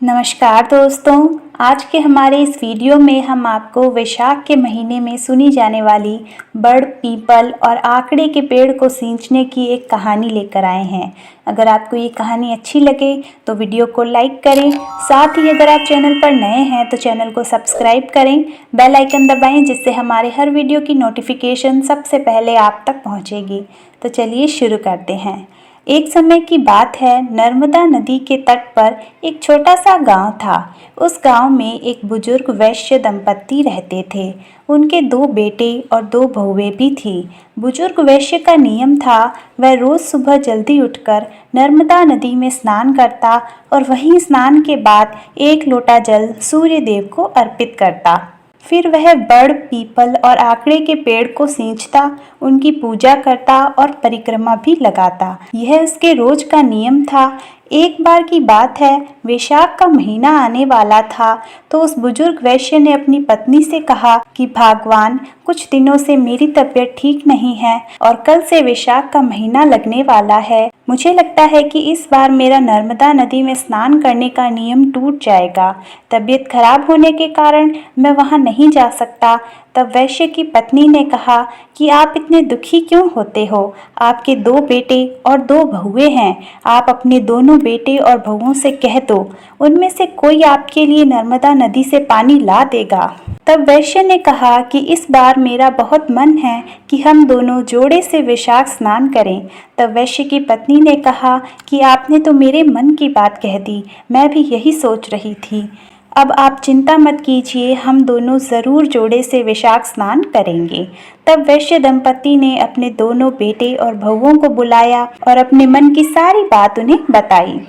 नमस्कार दोस्तों। आज के हमारे इस वीडियो में हम आपको वैशाख के महीने में सुनी जाने वाली बड़, पीपल और आकड़े के पेड़ को सींचने की एक कहानी लेकर आए हैं। अगर आपको ये कहानी अच्छी लगे तो वीडियो को लाइक करें। साथ ही अगर आप चैनल पर नए हैं तो चैनल को सब्सक्राइब करें, बेल आइकन दबाएं जिससे हमारे हर वीडियो की नोटिफिकेशन सबसे पहले आप तक पहुँचेगी। तो चलिए शुरू करते हैं। एक समय की बात है, नर्मदा नदी के तट पर एक छोटा सा गांव था। उस गांव में एक बुजुर्ग वैश्य दंपत्ति रहते थे। उनके 2 बेटे और 2 बहुएं भी थी। बुजुर्ग वैश्य का नियम था, वह रोज सुबह जल्दी उठकर नर्मदा नदी में स्नान करता और वहीं स्नान के बाद 1 लोटा जल सूर्य देव को अर्पित करता। फिर वह बड़, पीपल और आकड़े के पेड़ को सींचता, उनकी पूजा करता और परिक्रमा भी लगाता। यह उसके रोज का नियम था। एक बार की बात है, वैशाख का महीना आने वाला था तो उस बुजुर्ग वैश्य ने अपनी पत्नी से कहा कि भगवान, कुछ दिनों से मेरी तबीयत ठीक नहीं है और कल से वैशाख का महीना लगने वाला है। मुझे लगता है कि इस बार मेरा नर्मदा नदी में स्नान करने का नियम टूट जाएगा। तबीयत खराब होने के कारण मैं वहां नहीं जा सकता। तब वैश्य की पत्नी ने कहा कि आप इतने दुखी क्यों होते हो? आपके 2 बेटे और 2 बहुएं हैं। आप अपने दोनों बेटे और बहुओं से कह दो, उनमें से कोई आपके लिए नर्मदा नदी से पानी ला देगा। तब वैश्य ने कहा कि इस बार मेरा बहुत मन है कि हम दोनों जोड़े से वैशाख स्नान करें। तब वैश्य की पत्नी ने कहा कि आपने तो मेरे मन की बात कह दी, मैं भी यही सोच रही थी। अब आप चिंता मत कीजिए, हम दोनों ज़रूर जोड़े से वैशाख स्नान करेंगे। तब वैश्य दंपत्ति ने अपने दोनों बेटे और बहुओं को बुलाया और अपने मन की सारी बात उन्हें बताई।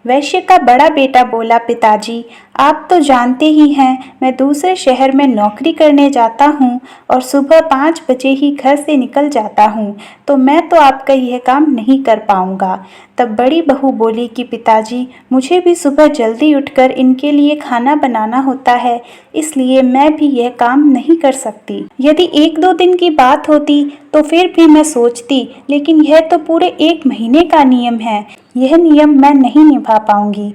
वैश्य का बड़ा बेटा बोला, पिताजी, आप तो जानते ही हैं, मैं दूसरे शहर में नौकरी करने जाता हूँ और सुबह 5 बजे ही घर से निकल जाता हूँ, तो मैं तो आपका यह काम नहीं कर पाऊँगा। तब बड़ी बहू बोली कि पिताजी, मुझे भी सुबह जल्दी उठकर इनके लिए खाना बनाना होता है, इसलिए मैं भी यह काम नहीं कर सकती। यदि 1-2 दिन की बात होती तो फिर भी मैं सोचती, लेकिन यह तो पूरे 1 महीने का नियम है, यह नियम मैं नहीं निभा पाऊंगी।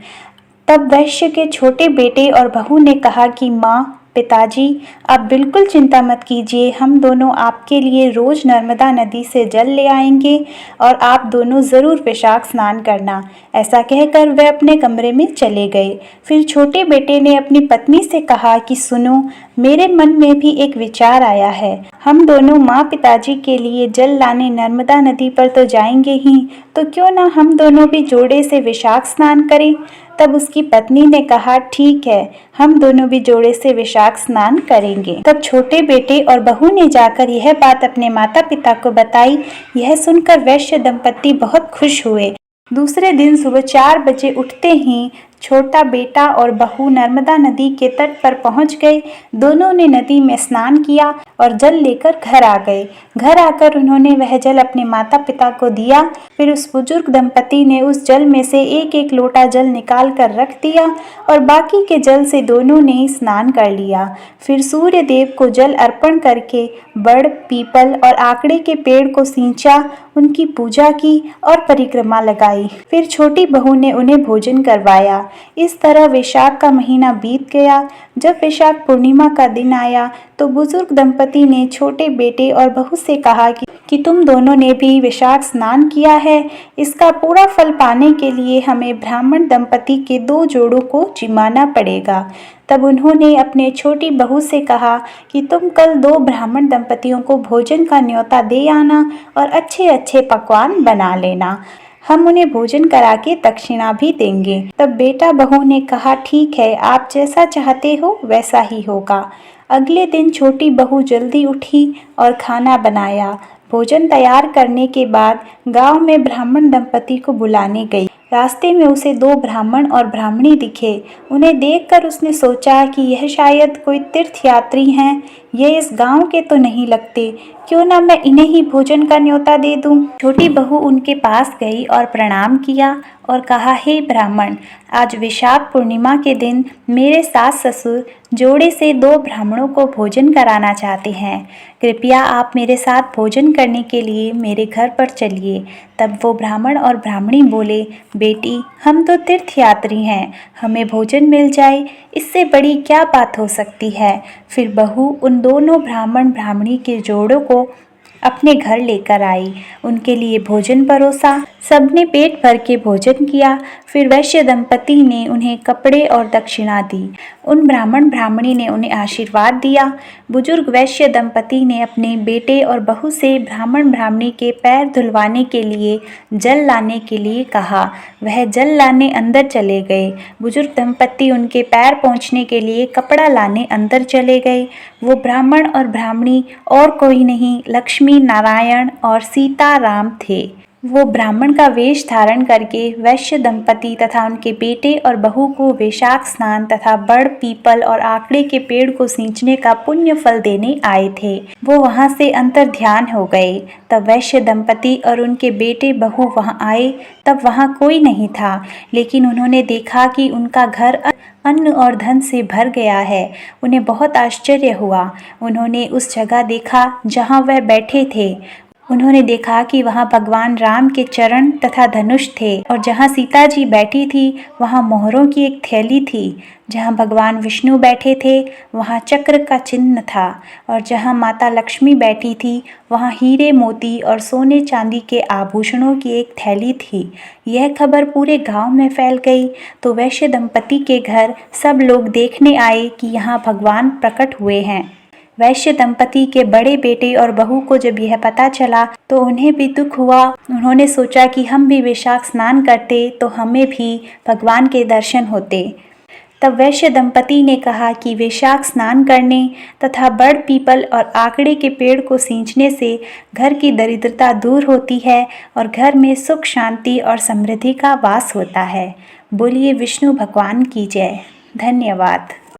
तब वैश्य के छोटे बेटे और बहू ने कहा कि माँ, पिताजी, आप बिल्कुल चिंता मत कीजिए, हम दोनों आपके लिए रोज नर्मदा नदी से जल ले आएंगे और आप दोनों ज़रूर वैशाख स्नान करना। ऐसा कहकर वे अपने कमरे में चले गए। फिर छोटे बेटे ने अपनी पत्नी से कहा कि सुनो, मेरे मन में भी एक विचार आया है। हम दोनों माँ पिताजी के लिए जल लाने नर्मदा नदी पर तो जाएंगे ही, तो क्यों ना हम दोनों भी जोड़े से वैशाख स्नान करें। तब उसकी पत्नी ने कहा, ठीक है, हम दोनों भी जोड़े से वैशाख स्नान करेंगे। तब छोटे बेटे और बहू ने जाकर यह बात अपने माता पिता को बताई। यह सुनकर वैश्य दंपत्ति बहुत खुश हुए। दूसरे दिन सुबह 4 बजे उठते ही छोटा बेटा और बहू नर्मदा नदी के तट पर पहुंच गए। दोनों ने नदी में स्नान किया और जल लेकर घर आ गए। घर आकर उन्होंने वह जल अपने माता पिता को दिया। फिर उस बुजुर्ग दंपति ने उस जल में से 1-1 लोटा जल निकाल कर रख दिया और बाकी के जल से दोनों ने स्नान कर लिया। फिर सूर्य देव को जल अर्पण करके बड़, पीपल और आकड़े के पेड़ को सींचा, उनकी पूजा की और परिक्रमा लगाई। फिर छोटी बहू ने उन्हें भोजन करवाया। इस तरह वैशाख का महीना बीत गया। जब वैशाख पूर्णिमा का दिन आया तो बुजुर्ग दंपति ने छोटे बेटे और बहू से कहा कि तुम दोनों ने भी वैशाख स्नान किया है, इसका पूरा फल पाने के लिए हमें ब्राह्मण दंपति के 2 जोड़ों को जिमाना पड़ेगा। तब उन्होंने अपने छोटी बहू से कहा कि तुम कल 2 ब्राह्मण दंपतियों को भोजन का न्योता दे आना और अच्छे अच्छे पकवान बना लेना, हम उन्हें भोजन करा के दक्षिणा भी देंगे। तब बेटा बहू ने कहा, ठीक है, आप जैसा चाहते हो वैसा ही होगा। अगले दिन छोटी बहू जल्दी उठी और खाना बनाया। भोजन तैयार करने के बाद गांव में ब्राह्मण दंपति को बुलाने गई। रास्ते में उसे 2 ब्राह्मण और ब्राह्मणी दिखे। उन्हें देखकर उसने सोचा कि यह शायद कोई तीर्थयात्री हैं। ये इस गांव के तो नहीं लगते, क्यों ना मैं इन्हें ही भोजन का न्योता दे दूं। छोटी बहू उनके पास गई और प्रणाम किया और कहा, हे ब्राह्मण, आज विशाख पूर्णिमा के दिन मेरे सास ससुर जोड़े से 2 ब्राह्मणों को भोजन कराना चाहते हैं। कृपया आप मेरे साथ भोजन करने के लिए मेरे घर पर चलिए। तब वो ब्राह्मण और ब्राह्मणी बोले, बेटी, हम तो तीर्थयात्री हैं, हमें भोजन मिल जाए, इससे बड़ी क्या बात हो सकती है। फिर बहू उन दोनों ब्राह्मण ब्राह्मणी के जोड़ों को अपने घर लेकर आई, उनके लिए भोजन परोसा। सबने पेट भर के भोजन किया। फिर वैश्य दंपति ने उन्हें कपड़े और दक्षिणा दी। उन ब्राह्मण ब्राह्मणी ने उन्हें आशीर्वाद दिया। बुजुर्ग वैश्य दंपति ने अपने बेटे और बहू से ब्राह्मण ब्राह्मणी के पैर धुलवाने के लिए जल लाने के लिए कहा। वह जल लाने अंदर चले गए। बुजुर्ग दंपति उनके पैर पोंछने के लिए कपड़ा लाने अंदर चले गए। वो ब्राह्मण और ब्राह्मणी और कोई नहीं, लक्ष्मी नारायण और सीताराम थे। वो ब्राह्मण का वेश धारण करके वैश्य दंपति तथा उनके बेटे और बहू को वैशाख स्नान तथा बड़, पीपल और आकड़े के पेड़ को सींचने का पुण्य फल देने आए थे। वो वहां से अंतर ध्यान हो गए। तब वैश्य दंपति और उनके बेटे बहू वहां आए। तब वहां कोई नहीं था, लेकिन उन्होंने देखा कि उनका घर अन्न और धन से भर गया है। उन्हें बहुत आश्चर्य हुआ। उन्होंने उस जगह देखा जहां वह बैठे थे। उन्होंने देखा कि वहां भगवान राम के चरण तथा धनुष थे, और जहां सीता जी बैठी थी वहां मोहरों की एक थैली थी। जहां भगवान विष्णु बैठे थे वहां चक्र का चिन्ह था, और जहां माता लक्ष्मी बैठी थी वहां हीरे मोती और सोने चांदी के आभूषणों की एक थैली थी। यह खबर पूरे गांव में फैल गई, तो वैश्य दंपति के घर सब लोग देखने आए कि यहाँ भगवान प्रकट हुए हैं। वैश्य दंपति के बड़े बेटे और बहू को जब यह पता चला तो उन्हें भी दुख हुआ। उन्होंने सोचा कि हम भी वैशाख स्नान करते तो हमें भी भगवान के दर्शन होते। तब वैश्य दंपति ने कहा कि वैशाख स्नान करने तथा बड़, पीपल और आकड़े के पेड़ को सींचने से घर की दरिद्रता दूर होती है और घर में सुख, शांति और समृद्धि का वास होता है। बोलिए विष्णु भगवान की जय। धन्यवाद।